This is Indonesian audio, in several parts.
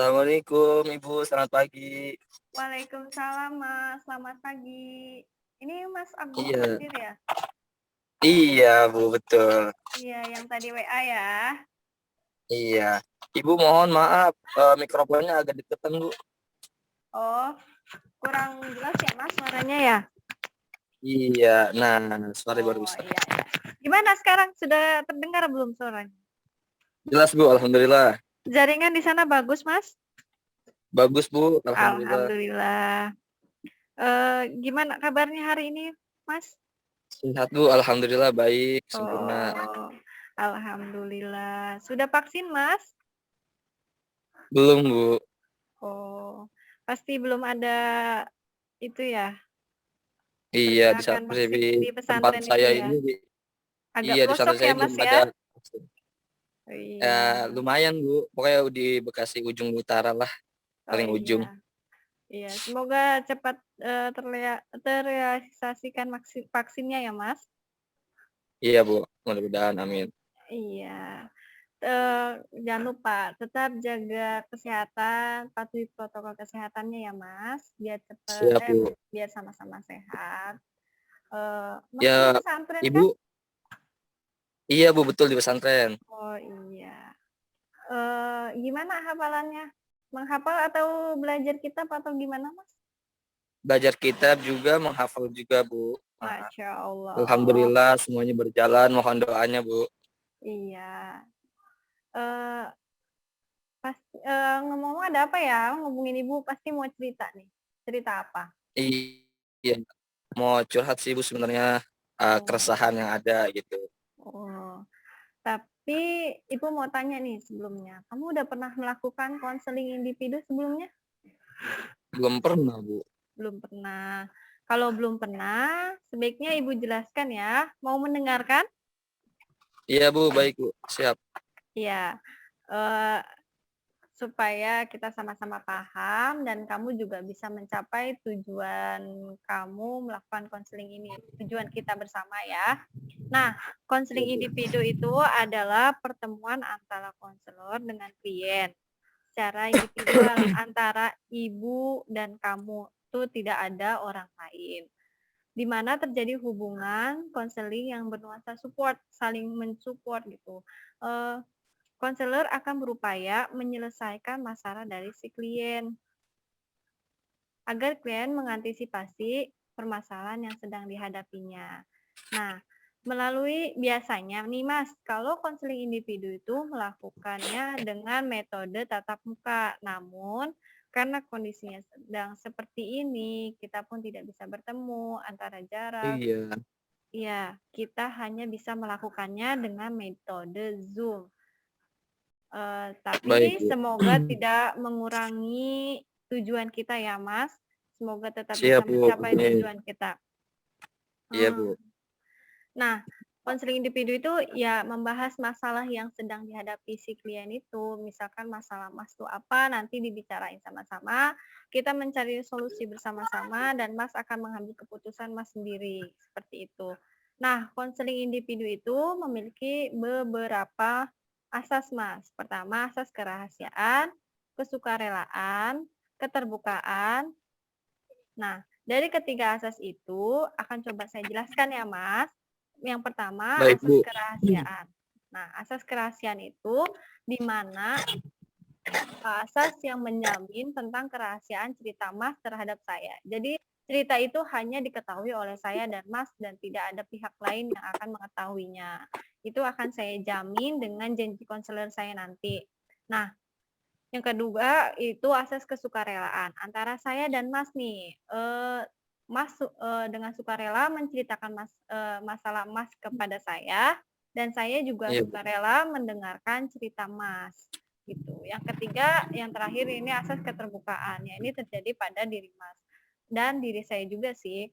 Assalamualaikum Ibu, selamat pagi. Waalaikumsalam, Mas. Selamat pagi. Ini Mas Agus Iya, sendiri ya? iya Bu, betul. Iya, yang tadi WA ya. Iya. Ibu mohon maaf, mikrofonnya agak deketan Bu. Oh, kurang jelas ya, Mas, suaranya ya? Iya, nah suara baru Oh, bisa. iya, iya. Gimana sekarang? Sudah terdengar belum suaranya? Jelas Bu, alhamdulillah. Jaringan di sana bagus, Mas? Bagus Bu, alhamdulillah. Alhamdulillah. Gimana kabarnya hari ini, Mas? Sehat Bu, alhamdulillah baik, sempurna. Oh, alhamdulillah. Sudah vaksin, Mas? Belum Bu. Oh, pasti belum ada itu ya, Iya, di, pergerakan di vaksin di tempat pesantren itu saya ya. ini, Agak iya di pelosok pesantren ya, saya belum Mas, ada ya? vaksin. Ya Iya. lumayan Bu, pokoknya di Bekasi ujung utara lah, Oh, paling ujung. iya. Iya, semoga cepat, terrealisasikan vaksinnya ya, Mas. Iya Bu, mudah-mudahan amin. Iya. Jangan lupa tetap jaga kesehatan, patuhi protokol kesehatannya ya, Mas, Siap Bu. biar sama-sama sehat. Mas di Ya, pesantren kan? Ibu, iya Bu, betul di pesantren. Oh, iya. Gimana hafalannya? Menghafal atau belajar kitab atau gimana, Mas? Belajar kitab juga, menghafal juga Bu. Masya Allah. Alhamdulillah semuanya berjalan, mohon doanya Bu. Iya. Eee, ngomong-ngomong ada apa ya? Ngomongin Ibu pasti mau cerita nih. Cerita apa? Iya, mau curhat sih Bu sebenarnya, Oh, keresahan yang ada gitu. oh. Tapi Ibu mau tanya nih sebelumnya, kamu udah pernah melakukan konseling individu sebelumnya? Belum pernah Bu. Belum pernah. Kalau belum pernah, sebaiknya Ibu jelaskan ya. Mau mendengarkan? Iya Bu, baik Bu, siap. Iya. Eee Supaya kita sama-sama paham dan kamu juga bisa mencapai tujuan kamu melakukan konseling ini, tujuan kita bersama ya. Nah, Iya konseling Bu. individu itu adalah pertemuan antara konselor dengan klien secara individual antara ibu dan kamu. Itu tidak ada orang lain. Di mana terjadi hubungan konseling yang bernuansa support, saling mensupport gitu. Eh, Konselor akan berupaya menyelesaikan masalah dari si klien agar klien mengantisipasi permasalahan yang sedang dihadapinya. Nah, melalui biasanya nih Mas, kalau konseling individu itu melakukannya dengan metode tatap muka. Namun, karena kondisinya sedang seperti ini, kita pun tidak bisa bertemu antara jarak. Iya, Ya, kita hanya bisa melakukannya dengan metode Zoom. Tapi baik Bu. semoga tidak mengurangi tujuan kita ya, Mas. Semoga tetap bisa Siap Bu, mencapai amin. tujuan kita. Iya Mmm, Bu. nah, konseling individu itu ya membahas masalah yang sedang dihadapi si klien itu. Misalkan masalah Mas itu apa, nanti dibicarain sama-sama, kita mencari solusi bersama-sama dan Mas akan mengambil keputusan Mas sendiri, seperti itu. Nah, konseling individu itu memiliki beberapa asas, Mas. Pertama, asas kerahasiaan, kesukarelaan, keterbukaan. Nah, dari ketiga asas itu akan coba saya jelaskan ya, Mas. Yang pertama, Baik asas Bu. kerahasiaan. Nah, asas kerahasiaan itu di mana asas yang menjamin tentang kerahasiaan cerita Mas terhadap saya. Jadi, cerita itu hanya diketahui oleh saya dan Mas dan tidak ada pihak lain yang akan mengetahuinya. Itu akan saya jamin dengan janji konselor saya nanti. Nah, yang kedua itu asas kesukarelaan antara saya dan Mas nih. Mas dengan sukarela menceritakan masalah Mas kepada saya dan saya juga Iya Bu. sukarela mendengarkan cerita Mas, gitu. Yang ketiga, yang terakhir ini asas keterbukaan, ya ini terjadi pada diri Mas dan diri saya juga sih.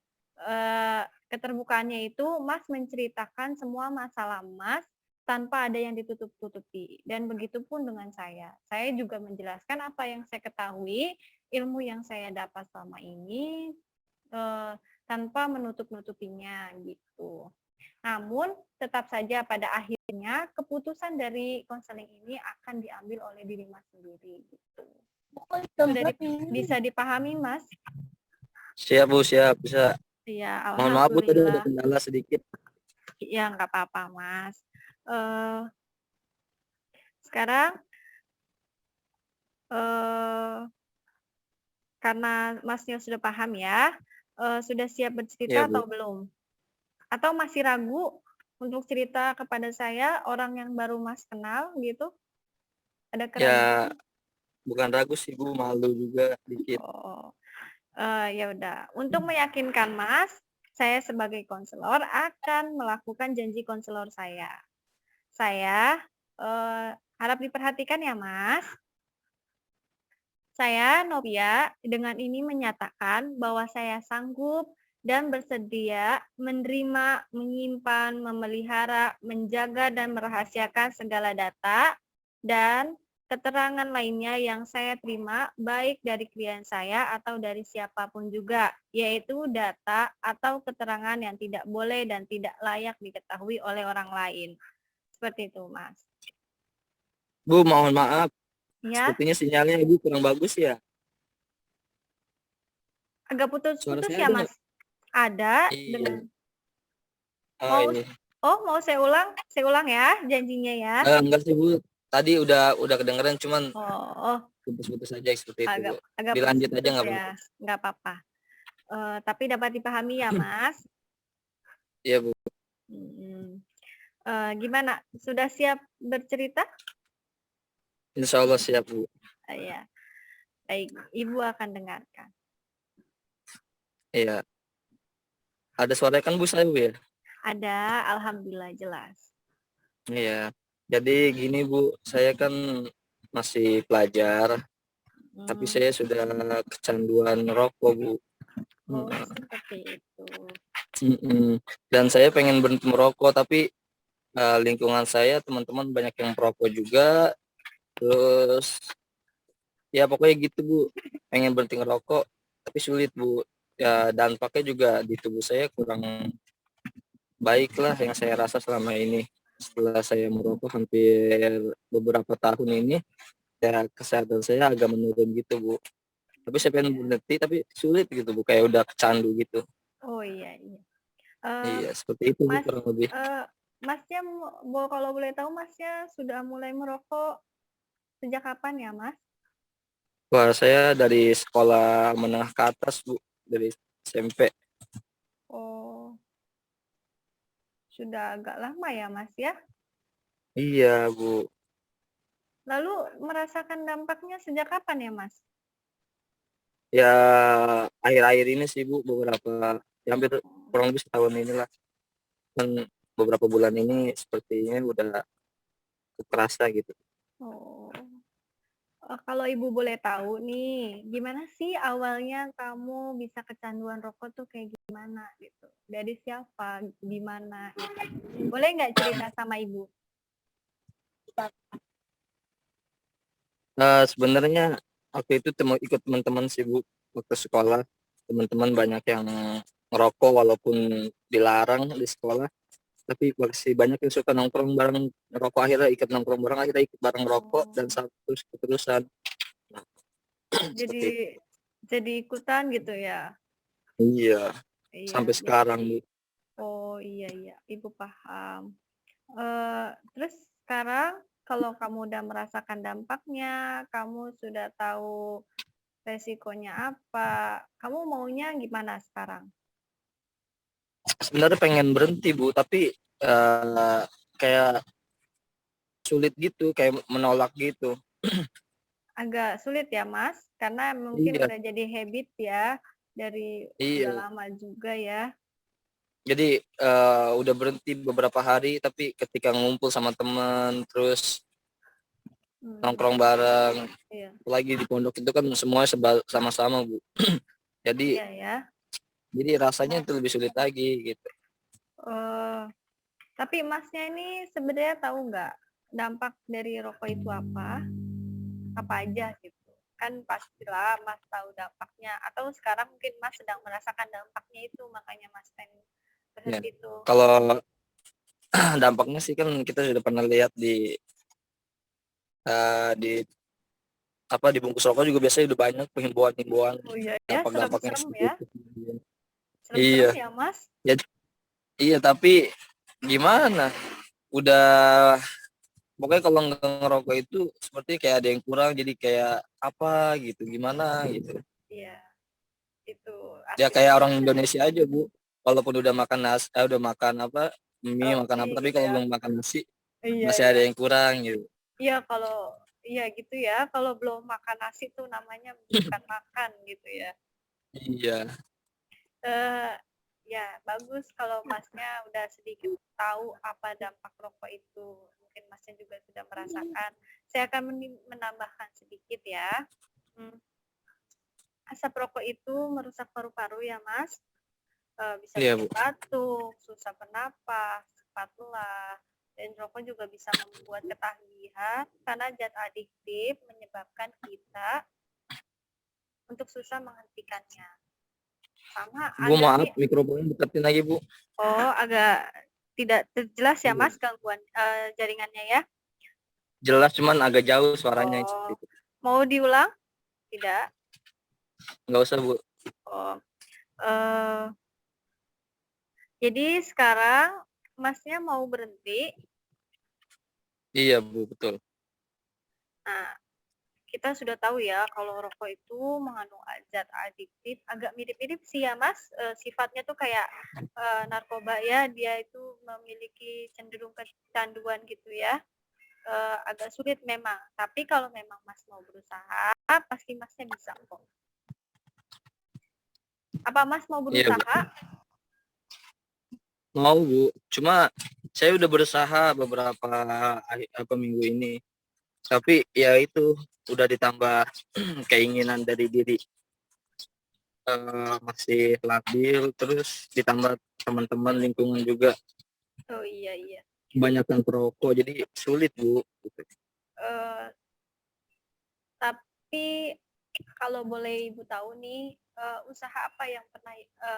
Keterbukaannya itu Mas menceritakan semua masalah Mas tanpa ada yang ditutup-tutupi dan begitu pun dengan saya. Saya juga menjelaskan apa yang saya ketahui, ilmu yang saya dapat selama ini, tanpa menutup-nutupinya gitu. Namun tetap saja pada akhirnya keputusan dari konseling ini akan diambil oleh diri Mas sendiri gitu. Sudah bisa dipahami, Mas? Siap Bu, siap bisa. Iya, Mohon maaf Bu, tadi ada alhamdulillah. kendala sedikit. Iya, nggak apa-apa, Mas. Eee, sekarang, eee, karena Masnya sudah paham ya, sudah siap Iya bercerita Bu. atau belum? Atau masih ragu untuk cerita kepada saya, orang yang baru Mas kenal gitu? Ada Ya keraguan? bukan ragu sih Bu, malu juga dikit. Oh, ya udah. Untuk meyakinkan Mas, saya sebagai konselor akan melakukan janji konselor saya. Saya, harap diperhatikan ya, Mas. Saya, Novia, dengan ini menyatakan bahwa saya sanggup dan bersedia menerima, menyimpan, memelihara, menjaga, dan merahasiakan segala data dan keterangan lainnya yang saya terima, baik dari klien saya atau dari siapapun juga, yaitu data atau keterangan yang tidak boleh dan tidak layak diketahui oleh orang lain. Seperti itu, Mas. Bu, mohon maaf. Ya, Sepertinya sinyalnya Ibu kurang bagus ya. agak Suara putus-putus saya ya, ada nggak? Mas? Ada Iya. dengan Oh mau ini. mau saya ulang? Saya ulang ya janjinya ya? Enggak sih Bu. Tadi udah kedengeran, cuman Oh, putus-putus aja seperti itu Bu. agak agak Dilanjut aja putus-putus nggak ya, apa-apa. nggak apa-apa. Tapi dapat dipahami ya, Mas? Iya Bu. Mhm. Gimana, sudah siap bercerita? Insya Allah siap Bu. Iya, baik, Ibu akan dengarkan. Iya. Ada suara kan Bu saya Bu ya? Ada, alhamdulillah jelas. Iya. Jadi gini Bu, saya kan masih pelajar, tapi Mmm, saya sudah kecanduan rokok Bu. oh Mm, seperti itu. Dan saya pengen berhenti merokok, tapi lingkungan saya teman-teman banyak yang merokok juga. Terus ya pokoknya gitu Bu, pengen berhenti ngerokok, tapi sulit Bu. Ya dampaknya juga di tubuh saya kurang baik lah yang saya rasa selama ini. Setelah saya merokok hampir beberapa tahun ini, ya kesehatan saya agak menurun gitu Bu. Tapi saya pengen Iya. berhenti tapi sulit gitu Bu, kayak udah kecandu gitu. Oh, iya iya. Eee, Iya seperti itu Bu Mas, kurang lebih. eee, Masnya kalau boleh tahu Masnya sudah mulai merokok sejak kapan ya, Mas? Wah saya dari sekolah menengah ke atas Bu, dari SMP. Oh, sudah agak lama ya, Mas, ya? Iya Bu. Lalu merasakan dampaknya sejak kapan ya, Mas? Ya akhir-akhir ini sih Bu, beberapa ya hampir kurang lebih setahun inilah. Kan beberapa bulan ini sepertinya udah kerasa gitu. Oh, kalau Ibu boleh tahu nih, gimana sih awalnya kamu bisa kecanduan rokok tuh kayak gimana gitu? Dari siapa, di mana gitu? Boleh nggak cerita sama Ibu? Sebenarnya waktu itu ikut teman-teman sih Bu, waktu sekolah. Teman-teman banyak yang ngerokok walaupun dilarang di sekolah, tapi masih banyak yang suka nongkrong bareng ngerokok, akhirnya ikut nongkrong bareng, akhirnya ikut bareng ngerokok dan Oh, satu keterusan. Nah, jadi seperti itu. jadi ikutan gitu ya? Iya, Iya, sampai sekarang Bu. oh, iya iya, Ibu paham. Terus sekarang kalau kamu udah merasakan dampaknya, kamu sudah tahu resikonya apa, kamu maunya gimana sekarang? Sebenarnya pengen berhenti Bu, tapi kayak sulit gitu, kayak menolak gitu. Agak sulit ya, Mas? Karena mungkin Iya, udah jadi habit ya, dari udah iya. lama juga ya. Jadi udah berhenti beberapa hari, tapi ketika ngumpul sama teman, terus Mmm, nongkrong bareng, iya. lagi di pondok itu kan semua sama-sama Bu. Jadi Iya ya. rasanya itu lebih sulit lagi gitu. Eee, tapi Masnya ini sebenarnya tahu nggak dampak dari rokok itu apa? Apa aja gitu? Kan pastilah Mas tahu dampaknya atau sekarang mungkin Mas sedang merasakan dampaknya itu makanya Mas pengen Ya. berhenti tuh. Kalau dampaknya sih kan kita sudah pernah lihat di apa dibungkus rokok juga biasanya udah banyak himbauan-himbauan Oh iya ya, dampak-dampaknya serem-serem seperti ya. itu. Serem-serem Iya, ya, Mas. ya, iya tapi gimana? Udah pokoknya kalau nggak ngerokok itu seperti kayak ada yang kurang jadi kayak apa gitu gimana gitu. Iya, itu Ya asik kayak orang juga. Indonesia aja Bu. Walaupun udah makan nasi, udah makan apa mie makan apa Mie tapi gitu kalau ya. belum makan nasi Iya masih ada iya. yang kurang gitu. Iya kalau iya gitu ya, kalau belum makan nasi tuh namanya bukan makan gitu ya. Iya, Eh ya bagus kalau Masnya udah sedikit tahu apa dampak rokok itu. Mungkin Masnya juga sudah merasakan. Saya akan menambahkan sedikit ya. Hmm, Asap rokok itu merusak paru-paru ya, Mas. Bisa iya Bu. bikin batuk, susah bernapas, cepat lelah, dan rokok juga bisa membuat ketagihan karena zat adiktif menyebabkan kita untuk susah menghentikannya. Sama Bu ada maaf nih, mikrofonnya deketin lagi Bu. oh agak tidak jelas ya Iya. Mas gangguan jaringannya ya. Jelas cuman agak jauh suaranya Oh, seperti itu. mau diulang? Tidak. Nggak usah Bu. Oh, eh, jadi sekarang Masnya mau berhenti. Iya Bu betul. Nah, kita sudah tahu ya kalau rokok itu mengandung zat adiktif, agak mirip-mirip sih ya Mas, sifatnya tuh kayak, narkoba ya, dia itu memiliki cenderung kecanduan gitu ya, agak sulit memang, tapi kalau memang Mas mau berusaha, pasti Masnya bisa kok. Apa Mas mau Iya Bu. berusaha? Mau Bu. Cuma saya udah berusaha beberapa minggu ini. Tapi ya itu udah ditambah keinginan dari diri masih labil terus ditambah teman-teman lingkungan juga Oh iya iya, kebanyakan perokok jadi sulit Bu gitu. eee, tapi kalau boleh Ibu tahu nih, usaha apa yang pernah,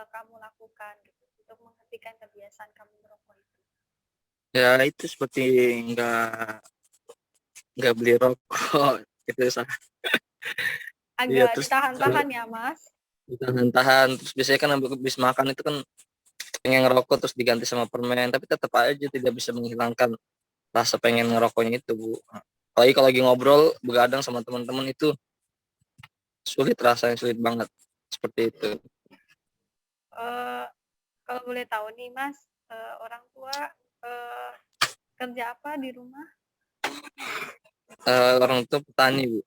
kamu lakukan gitu untuk menghentikan kebiasaan kamu merokok itu? Ya itu seperti nggak nggak beli rokok gitu iya Agak terus ditahan-tahan ya, Mas? tahan-tahan terus biasanya kan habis makan itu kan pengen ngerokok terus diganti sama permen tapi tetap aja tidak bisa menghilangkan rasa pengen ngerokoknya itu Bu. Apalagi kalau lagi ngobrol begadang sama teman-teman itu sulit rasanya sulit banget seperti itu. Eee, kalau boleh tahu nih, Mas, orang tua, eee, kerja apa di rumah? Orang tua petani Bu,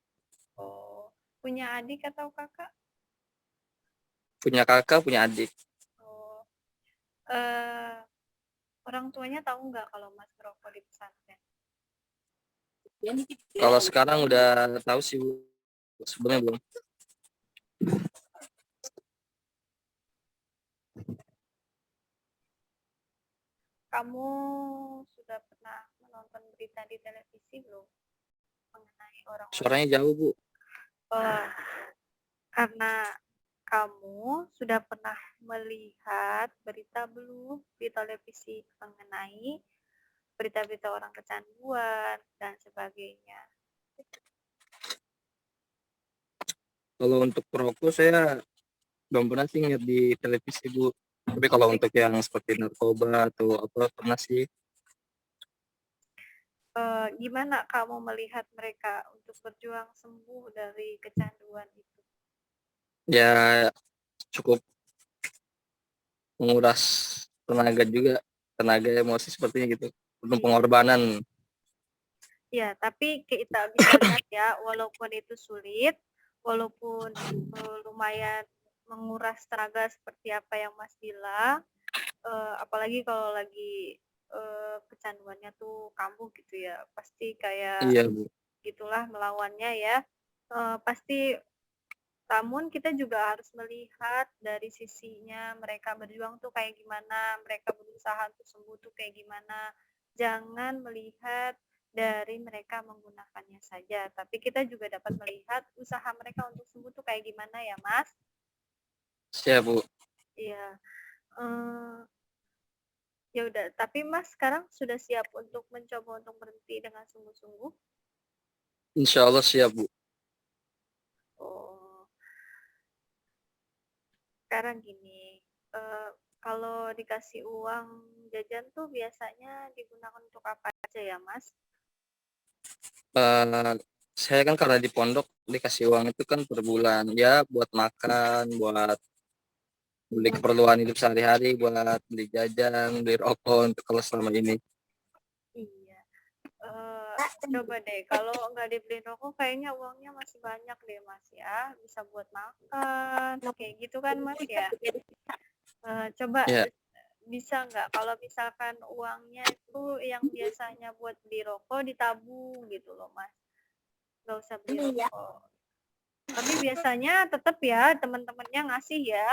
Oh, punya adik atau kakak? punya kakak punya adik. Oh, eee, orang tuanya tahu nggak kalau Mas ngerokok di pesantren? Kalau sekarang udah tahu sih Bu, sebelumnya belum. Kamu sudah pernah menonton berita di televisi belum mengenai orang-orang Suaranya jauh Bu. oh, karena kamu sudah pernah melihat berita belum di televisi mengenai berita-berita orang kecanduan dan sebagainya? Kalau untuk perokok saya belum pernah sih ngeliat di televisi Bu. Tapi kalau Tapi, untuk yang seperti narkoba atau apa pernah sih. gimana kamu melihat mereka untuk berjuang sembuh dari kecanduan itu? Ya cukup menguras tenaga juga, tenaga emosi sepertinya gitu. Untuk Iya. pengorbanan. Ya, tapi kita bisa lihat ya, walaupun itu sulit, walaupun, lumayan menguras tenaga seperti apa yang Mas bilang, apalagi kalau lagi, kecanduannya tuh kambuh gitu ya, pasti kayak Iya Bu. gitulah melawannya ya, pasti namun kita juga harus melihat dari sisinya mereka berjuang tuh kayak gimana, mereka berusaha untuk sembuh tuh kayak gimana. Jangan melihat dari mereka menggunakannya saja, tapi kita juga dapat melihat usaha mereka untuk sembuh tuh kayak gimana ya, Mas? Siap Bu. Iya, eee, ya udah, tapi Mas sekarang sudah siap untuk mencoba untuk berhenti dengan sungguh-sungguh? Insya Allah siap Bu. sekarang gini, kalau dikasih uang jajan tuh biasanya digunakan untuk apa aja ya, Mas? Eee, saya kan karena di pondok dikasih uang itu kan per bulan, ya buat makan, buat beli keperluan hidup sehari-hari, buat beli jajan, beli rokok untuk kalau selama ini. Iya, coba deh kalau nggak dibeliin rokok kayaknya uangnya masih banyak deh, Mas, ya, bisa buat makan, kayak gitu kan, Mas, ya? Coba Ya, bisa nggak kalau misalkan uangnya itu yang biasanya buat beli rokok ditabung gitu loh, Mas, nggak usah beli rokok. Tapi biasanya tetap ya teman-temannya ngasih ya.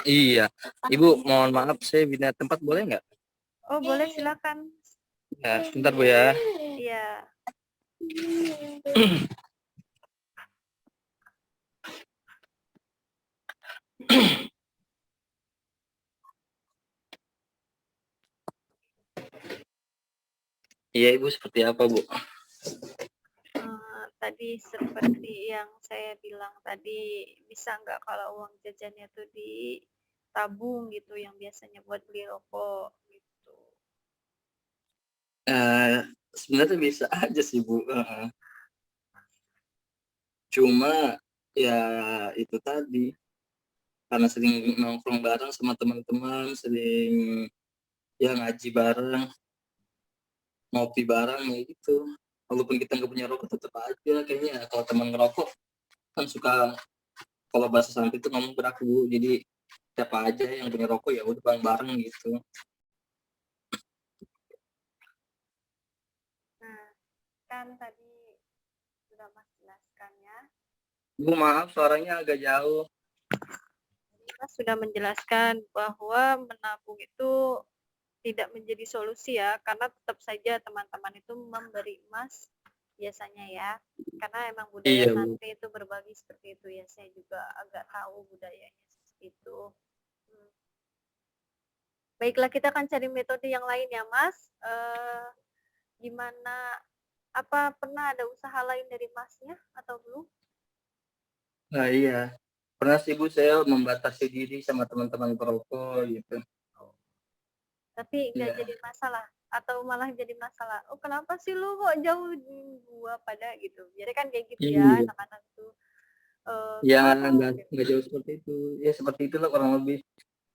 iya. Ibu mohon maaf saya pindah tempat boleh nggak? Oh boleh silakan. Ya, sebentar Bu ya. Iya. Iya Ibu seperti apa Bu? Tadi seperti yang saya bilang tadi, bisa nggak kalau uang jajannya tuh ditabung gitu yang biasanya buat beli rokok gitu. Sebenarnya bisa aja sih Bu, cuma ya itu tadi, karena sering nongkrong bareng sama teman-teman, sering ya ngaji bareng, ngopi bareng ya gitu. Walaupun kita nggak punya rokok tetap aja kayaknya kalau teman ngerokok kan suka kalau bahasa santri itu ngomong berak Bu, jadi siapa aja yang punya rokok ya udah bareng-bareng gitu. Nah, kan tadi sudah Mas jelaskan ya. Bu maaf suaranya agak jauh. Mas sudah menjelaskan bahwa menabung itu tidak menjadi solusi ya, karena tetap saja teman-teman itu memberi emas biasanya ya. Karena emang budaya Iya Bu. santri itu berbagi seperti itu ya. Saya juga agak tahu budayanya seperti itu. Hmm. Baiklah, kita akan cari metode yang lain ya, Mas. Gimana? Apa pernah ada usaha lain dari Masnya atau belum? Nah iya, pernah sih Bu saya membatasi diri sama teman-teman perokok gitu. Oh, tapi nggak Iya. jadi masalah atau malah jadi masalah? Oh, kenapa sih lu kok jauhin gua pada gitu? Jadi kan kayak gitu ya Iya. anak-anak tuh. Ya Kenapa? Gitu. nggak jauh seperti itu. Ya seperti itulah kurang lebih.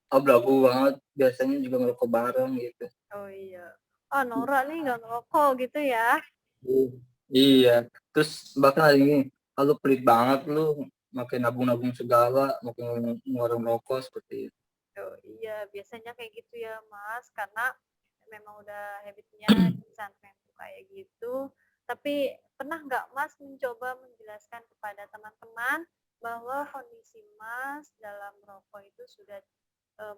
Abu-abu banget, biasanya juga ngerokok bareng gitu. Oh iya. Oh, Nora nih nggak ngerokok gitu ya? Iya. Iya, terus bahkan ada ini, "Ah, pelit banget lu, makin nabung-nabung segala, makin ngeluarin rokok," seperti itu. Oh iya, biasanya kayak gitu ya Mas, karena memang udah habitnya di pesantren tuh kayak gitu. Tapi pernah nggak Mas mencoba menjelaskan kepada teman-teman bahwa kondisi Mas dalam merokok itu sudah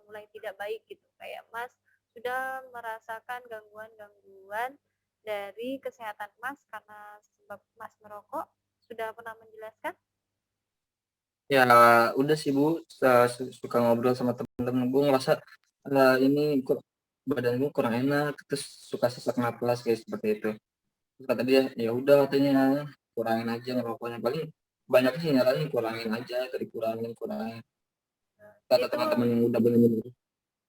mulai tidak baik gitu, kayak Mas sudah merasakan gangguan-gangguan dari kesehatan Mas karena sebab Mas merokok, sudah pernah menjelaskan? Ya udah sih Bu, suka ngobrol sama temen-temen, gue ngerasa, ini kok badan gue kurang enak, terus suka sesak napas kayak seperti itu. Terus kata dia, "Ya udah," katanya, "kurangin aja ngerokoknya." Paling banyak sih nyaranin kurangin aja, dikurangin, kurangin. Kata Itu teman-teman yang udah bener-bener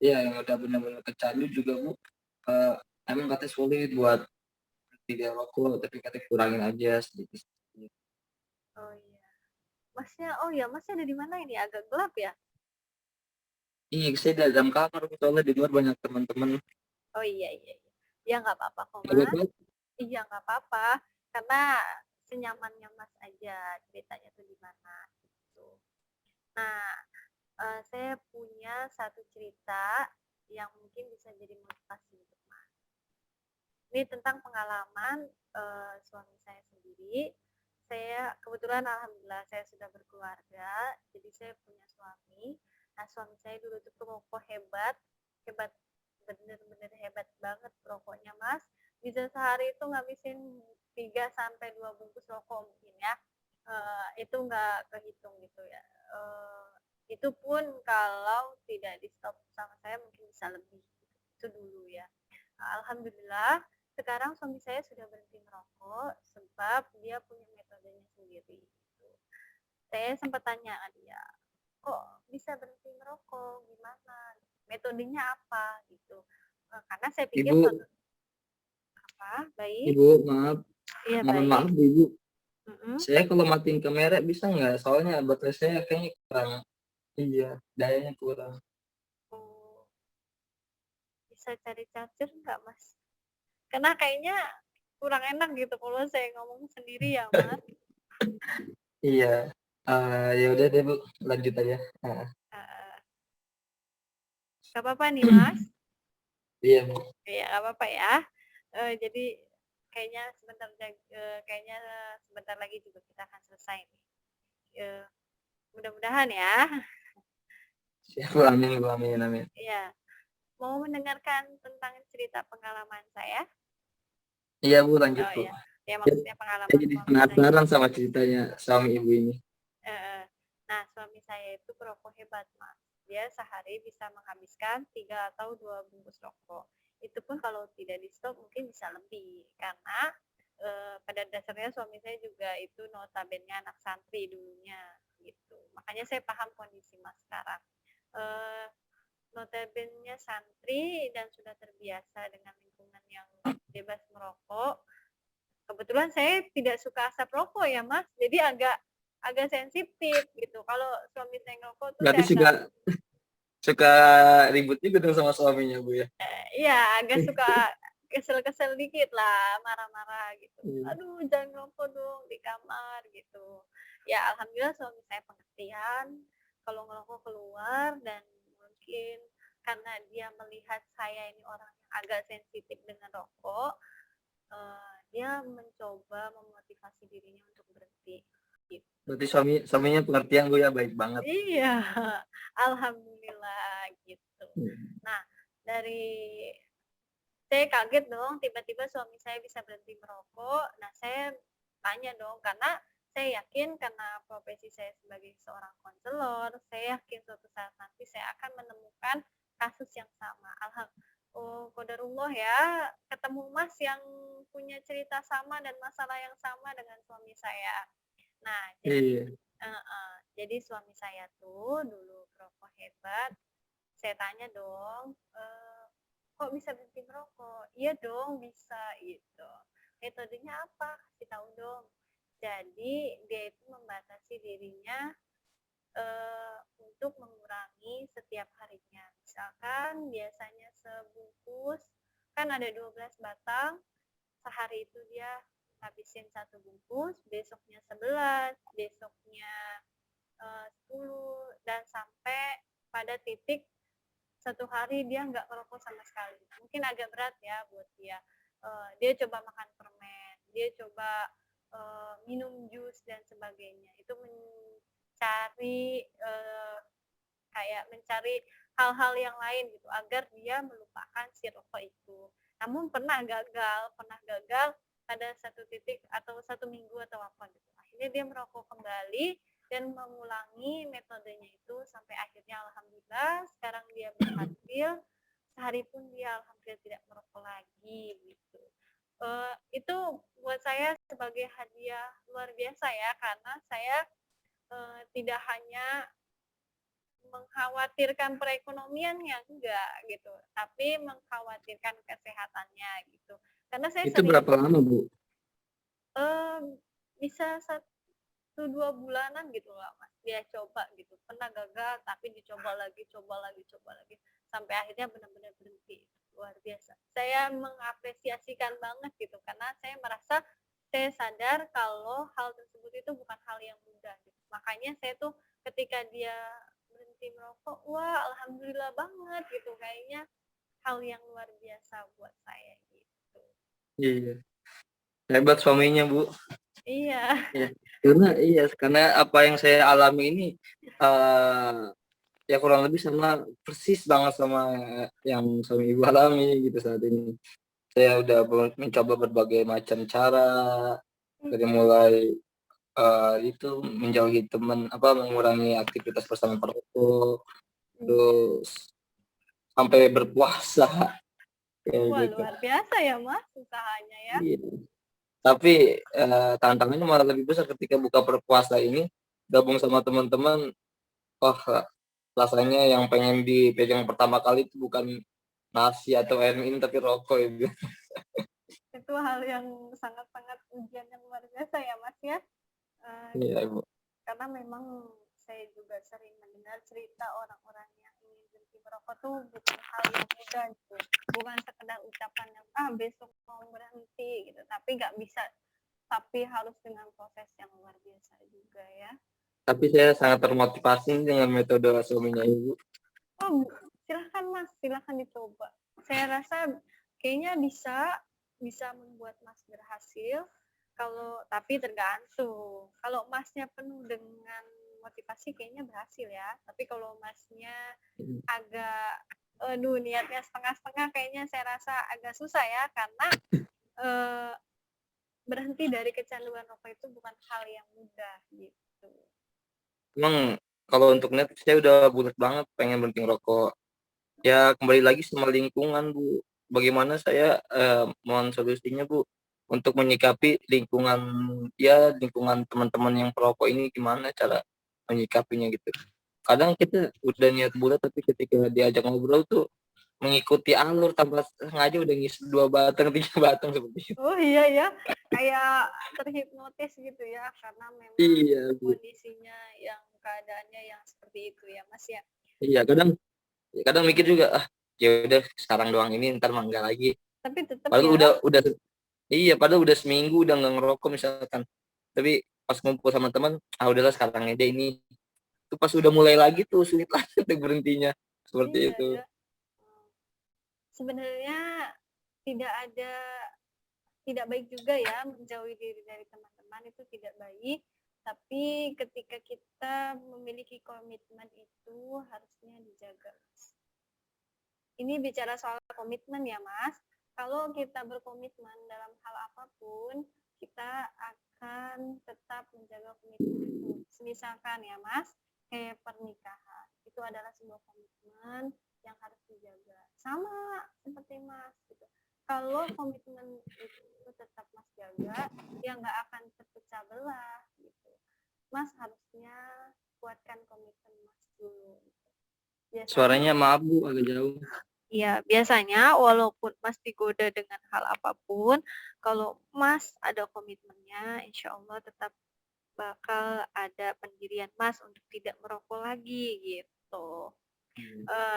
iya, yang udah bener-bener kecandu juga Bu, eee, emang katanya sulit buat tidak rokok, tapi katanya kurangin aja sedikit-sedikit. oh iya. Masnya oh ya, Masnya ada di mana ini? Agak gelap ya? Iya, saya di dalam kamar soalnya di luar banyak teman-teman. Oh iya iya iya. Ya nggak apa-apa kok, Nggak Mas. apa-apa? Iya nggak apa-apa, karena senyamannya Mas aja ceritanya tuh di mana gitu. Nah, saya punya satu cerita yang mungkin bisa jadi motivasi untuk Mas. Ini tentang pengalaman, suami saya sendiri. Saya kebetulan alhamdulillah saya sudah berkeluarga, jadi saya punya suami. Nah, suami saya dulu tuh perokok hebat, hebat bener-bener hebat banget perokoknya, Mas. Bisa sehari itu ngabisin 3 sampai 2 bungkus rokok mungkin ya. Itu nggak kehitung gitu ya. Itu pun kalau tidak di-stop sama saya mungkin bisa lebih, itu dulu ya. Alhamdulillah sekarang suami saya sudah berhenti merokok sebab dia punya metodenya sendiri gitu. Saya sempat tanya ke dia, "Kok bisa berhenti merokok, gimana? Metodenya apa gitu. Karena saya pikir Ibu, apa? Baik. Ibu, maaf, Iya, mohon baik. maaf Ibu. Mhm. Saya kalau matiin kamera bisa nggak? Soalnya baterai saya kayaknya kurang. Iya, dayanya kurang. Oh, bisa cari charger nggak, Mas? Karena kayaknya kurang enak gitu kalau saya ngomong sendiri ya, Mas. Iya. Ya udah deh Bu, lanjut aja. Heeh. Heeh. Nggak apa-apa nih, Mas? Iya Bu. Iya, nggak apa-apa ya. Jadi kayaknya sebentar lagi juga kita akan selesai nih. Eee, mudah-mudahan ya. Siap Bu, amin Bu, amin, amin. Iya. Mau mendengarkan tentang cerita pengalaman saya? Iya Bu, lanjut Oh Bu. ya. Ya Ya, maksudnya saya pengalaman jadi suami saya. penasaran sama ceritanya suami Ibu ini. Heeh. Nah, suami saya itu perokok hebat, Mas. Dia sehari bisa menghabiskan 3 atau 2 bungkus rokok. Itu pun kalau tidak di-stop mungkin bisa lebih, karena, pada dasarnya suami saya juga itu notabene anak santri dulunya, gitu. Makanya saya paham kondisi Mas sekarang. Eee, notabene santri dan sudah terbiasa dengan lingkungan yang bebas merokok. Kebetulan saya tidak suka asap rokok ya, Mas, jadi agak agak sensitif gitu. Kalau suami saya ngerokok tuh Berarti saya suka agak suka ribut juga dong sama suaminya Bu ya? iya, agak suka kesel-kesel dikit lah, marah-marah gitu. Iya. "Aduh, jangan ngerokok dong di kamar," gitu. Ya alhamdulillah suami saya pengertian, kalau ngerokok keluar dan mungkin karena dia melihat saya ini orang yang agak sensitif dengan rokok, dia mencoba memotivasi dirinya untuk berhenti, gitu. Berarti suaminya pengertian Bu ya, baik banget. Iya, alhamdulillah gitu. Hmm. Nah, dari saya kaget dong tiba-tiba suami saya bisa berhenti merokok. Nah, saya tanya dong karena saya yakin karena profesi saya sebagai seorang konselor, saya yakin suatu saat nanti saya akan menemukan kasus yang sama. Oh, qadarullah ya, ketemu Mas yang punya cerita sama dan masalah yang sama dengan suami saya. Nah, Iya. jadi suami saya tuh dulu perokok hebat, saya tanya dong, "Kok bisa berhenti merokok?" "Iya dong bisa," gitu. "Metodenya apa? Kasih tahu dong." Jadi dia itu membatasi dirinya, untuk mengurangi setiap harinya. Misalkan biasanya sebungkus, kan ada 12 batang, sehari itu dia habisin 1 bungkus, besoknya 11, besoknya 10 dan sampai pada titik satu hari dia nggak ngerokok sama sekali. Mungkin agak berat ya buat dia. Dia coba makan permen, dia coba minum jus dan sebagainya. Itu mencari mencari hal-hal yang lain gitu agar dia melupakan si rokok itu. Namun pernah gagal pada satu titik atau 1 minggu atau apa gitu. Akhirnya dia merokok kembali dan mengulangi metodenya itu sampai akhirnya alhamdulillah sekarang dia berhasil, sehari pun dia alhamdulillah tidak merokok lagi gitu. Itu buat saya sebagai hadiah luar biasa ya karena saya tidak hanya mengkhawatirkan perekonomiannya, enggak gitu, tapi mengkhawatirkan kesehatannya gitu. Karena saya Itu sering berapa lama Bu? bisa 1, 2 bulanan gitu lah, Mas, dia coba gitu, pernah gagal tapi dicoba lagi coba lagi, sampai akhirnya benar-benar berhenti, luar biasa. Saya mengapresiasikan banget gitu, karena saya merasa saya sadar kalau hal tersebut itu bukan hal yang mudah gitu. Makanya saya tuh ketika dia berhenti merokok, wah alhamdulillah banget gitu, kayaknya hal yang luar biasa buat saya gitu. Iya. Hebat suaminya Bu. Iya. Iya. Karena apa yang saya alami ini, ya kurang lebih sama persis banget sama yang suami Ibu alami gitu saat ini. Saya udah mencoba berbagai macam cara, dari Mhm. mulai, itu menjauhi teman, mengurangi aktivitas bersama perokok, Iya. terus sampai berpuasa, kayak Wah, gitu. luar biasa ya, Mas, usahanya ya. Iya. Tapi, tantangannya malah lebih besar ketika buka berpuasa ini, gabung sama teman-teman, wah rasanya yang pengen dipegang pertama kali itu bukan nasi atau air minum tapi rokok itu. Itu hal yang sangat-sangat ujian yang luar biasa ya Mas ya. Iya, Bu. Karena memang saya juga sering mendengar cerita orang-orang yang ingin berhenti merokok tuh bukan hal yang mudah gitu. Bukan sekedar ucapan yang besok mau berhenti gitu, tapi nggak bisa, tapi harus dengan proses yang luar biasa juga ya. Tapi saya sangat termotivasi dengan metode suaminya Ibu. Oh, silahkan Mas, silahkan dicoba. Saya rasa kayaknya bisa membuat Mas berhasil. Tapi tergantung. Kalau Masnya penuh dengan motivasi kayaknya berhasil ya. Tapi kalau Masnya agak niatnya setengah-setengah kayaknya saya rasa agak susah ya karena berhenti dari kecanduan rokok itu bukan hal yang mudah gitu. Emang kalau untuk niat saya udah bulat banget pengen berhenti ngerokok. Ya kembali lagi sama lingkungan, Bu. Bagaimana saya mohon solusinya, Bu, untuk menyikapi lingkungan teman-teman yang perokok ini gimana cara menyikapinya gitu. Kadang kita udah niat bulat tapi ketika diajak ngobrol tuh mengikuti alur tanpa sengaja udah ngisi 2 batang, 3 batang seperti itu. Oh iya ya, kayak terhipnotis gitu ya, karena memang Iya, Bu. kondisinya yang keadaannya yang seperti itu ya, Mas ya. Iya, kadang kadang mikir juga, "Ah, ya udah sekarang doang ini, ntar mah enggak lagi." Tapi tetap Padahal ya, udah iya, padahal udah seminggu udah nggak ngerokok misalkan. Tapi pas ngumpul sama teman, ah udahlah sekarang aja ini. Itu pas udah mulai lagi tuh sulit banget untuk berhentinya. Seperti iya itu. ya. Sebenarnya tidak ada tidak baik juga ya menjauhi diri dari teman-teman itu tidak baik. Tapi ketika kita memiliki komitmen itu harusnya dijaga, Mas. Ini bicara soal komitmen ya, Mas. Kalau kita berkomitmen dalam hal apapun, kita akan tetap menjaga komitmen itu. Misalkan ya, Mas, kayak pernikahan. Itu adalah sebuah komitmen yang harus dijaga. Sama seperti Mas gitu. Kalau komitmen itu tetap Mas jaga, ya nggak akan terpecah belah gitu. Mas harusnya kuatkan komitmen Mas dulu. Biasanya Suaranya maaf Bu, agak jauh. Iya, biasanya walaupun Mas digoda dengan hal apapun, kalau Mas ada komitmennya, insya Allah tetap bakal ada pendirian Mas untuk tidak merokok lagi gitu.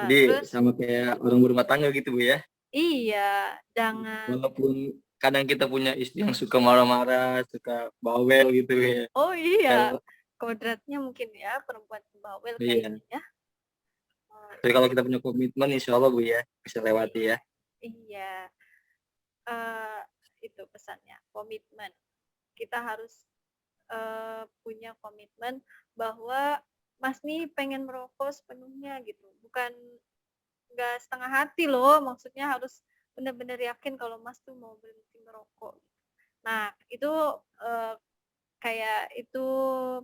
Jadi Terus sama kayak orang berumah tangga gitu Bu ya. iya, jangan Walaupun kadang kita punya istri yang suka marah-marah, suka bawel gitu ya. oh iya, Kalau kodratnya mungkin ya perempuan bawel iya. kayaknya ya. Oh, Tapi kalau kita punya komitmen insya Allah Bu ya, bisa lewati ya. iya, eh, itu pesannya, komitmen. Kita harus punya komitmen bahwa Mas nih pengen merokok sepenuhnya gitu, bukan nggak setengah hati loh, maksudnya harus benar-benar yakin kalau Mas tuh mau berhenti merokok. Nah, itu, eee, kayak itu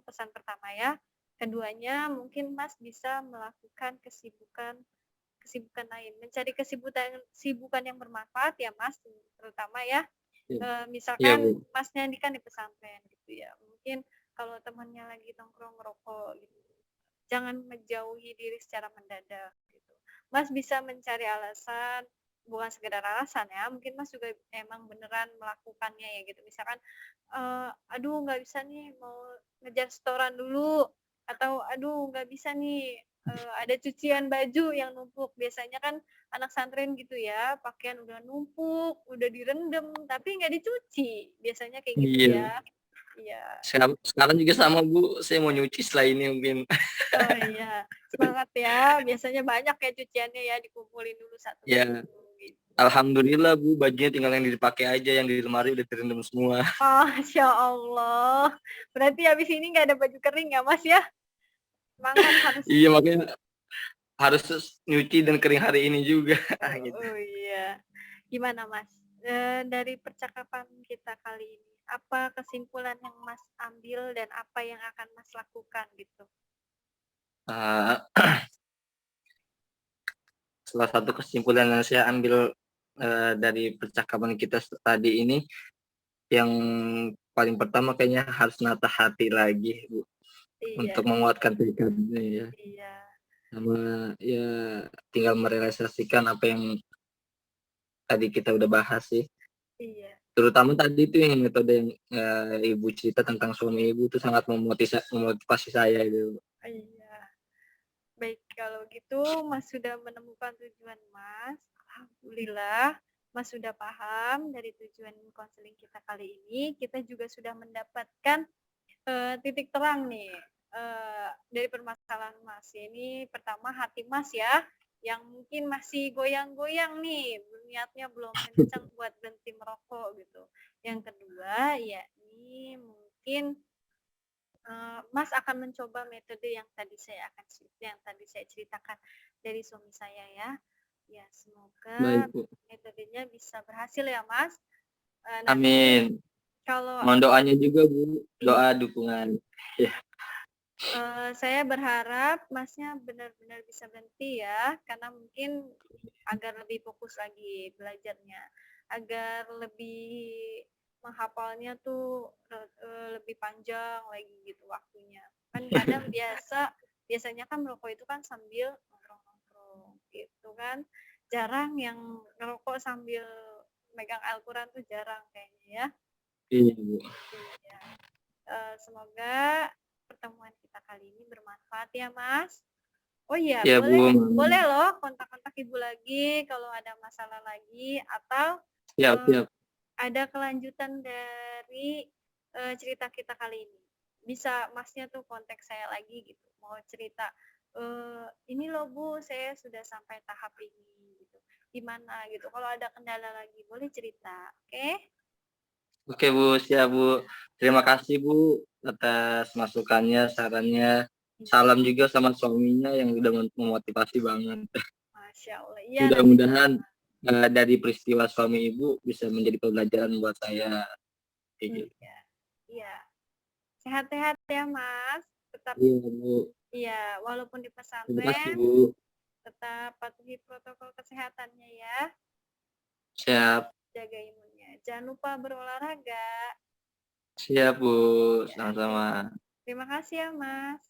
pesan pertama ya. Keduanya mungkin Mas bisa melakukan kesibukan kesibukan lain, mencari kesibukan yang bermanfaat ya Mas, terutama ya. Iya, iya Misalkan Bu. Masnya ini kan di pesantren gitu ya, mungkin kalau temannya lagi nongkrong ngerokok gitu, jangan menjauhi diri secara mendadak gitu. Mas bisa mencari alasan, bukan sekedar alasan ya, mungkin Mas juga emang beneran melakukannya ya gitu. Misalkan, "Aduh nggak bisa nih mau ngejar setoran dulu," atau, "Aduh nggak bisa nih, ada cucian baju yang numpuk." Biasanya kan anak santren gitu ya, pakaian udah numpuk, udah direndam, tapi nggak dicuci, biasanya kayak gitu Iya. ya. Iya. Sekarang juga sama Bu, saya mau nyuci setelah ini mungkin. Oh iya, semangat ya, biasanya banyak ya cuciannya ya, dikumpulin dulu Ya, satu-satu gitu. alhamdulillah Bu, bajunya tinggal yang dipakai aja, yang di lemari udah terendam semua. Oh, Masya Allah, berarti habis ini nggak ada baju kering ya Mas ya? Semangat harus Iya, makanya harus nyuci dan kering hari ini juga gitu. oh iya. Gimana Mas, dari percakapan kita kali ini, apa kesimpulan yang Mas ambil dan apa yang akan Mas lakukan gitu? Eee, salah satu kesimpulan yang saya ambil, dari percakapan kita tadi ini, yang paling pertama kayaknya harus nata hati lagi Bu, Iya untuk menguatkan tekadnya ya. iya. sama ya tinggal merealisasikan apa yang tadi kita udah bahas sih. Iya. Terutama tadi itu yang metode yang, Ibu cerita tentang suami Ibu itu sangat memotivasi saya itu. Iya. Baik, kalau gitu Mas sudah menemukan tujuan Mas. Alhamdulillah, Mas sudah paham dari tujuan konseling kita kali ini. Kita juga sudah mendapatkan titik terang nih dari permasalahan Mas. Ini pertama hati Mas ya, yang mungkin masih goyang-goyang nih, niatnya belum kencang buat berhenti merokok gitu. Yang kedua, ya ini mungkin Mas akan mencoba metode yang tadi saya ceritakan dari suami saya ya. Ya, Baik, semoga Bu. metodenya bisa berhasil ya, Mas. Nanti Amin. kalau Mohon doanya juga, Bu, iya, doa dukungan. Ya, saya berharap Masnya benar-benar bisa berhenti ya, karena mungkin agar lebih fokus lagi belajarnya, agar lebih menghafalnya tuh lebih panjang lagi gitu waktunya. Kan kadang biasanya kan merokok itu kan sambil nongkrong-nongkrong gitu kan. Jarang yang ngerokok sambil megang Al-Quran tuh jarang kayaknya ya. iya, Bu. Iya. Semoga pertemuan kita kali ini bermanfaat ya, Mas. Oh iya, Iya, Bu. boleh loh kontak-kontak Ibu lagi kalau ada masalah lagi atau Siap, eh, siap. ada kelanjutan dari cerita kita kali ini. Bisa Masnya tuh kontak saya lagi gitu. Mau cerita ini loh Bu, saya sudah sampai tahap ini gitu. Gimana gitu. Kalau ada kendala lagi boleh cerita, oke? Oke, Bu, siap, Bu. Terima kasih, Bu, atas masukannya, sarannya. Iya, Salam juga sama suaminya yang udah memotivasi banget. Masya Allah. Iya, nanti Mudah-mudahan dari peristiwa suami Ibu bisa menjadi pembelajaran buat saya. Kayak gitu. iya. Iya. Sehat-sehat ya, Mas. Tetap Iya, Bu. iya, walaupun di Terima kasih, pesantren Bu. tetap patuhi protokol kesehatannya ya. Siap. Jaga imunnya. Jangan lupa berolahraga. Siap, Bu. Ya, Sama-sama. terima kasih ya, Mas.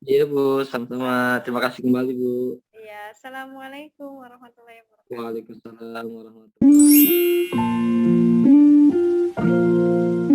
Iya, Bu. Sama-sama. Terima kasih kembali, Bu. Iya, assalamualaikum warahmatullahi wabarakatuh. Waalaikumsalam warahmatullahi wabarakatuh.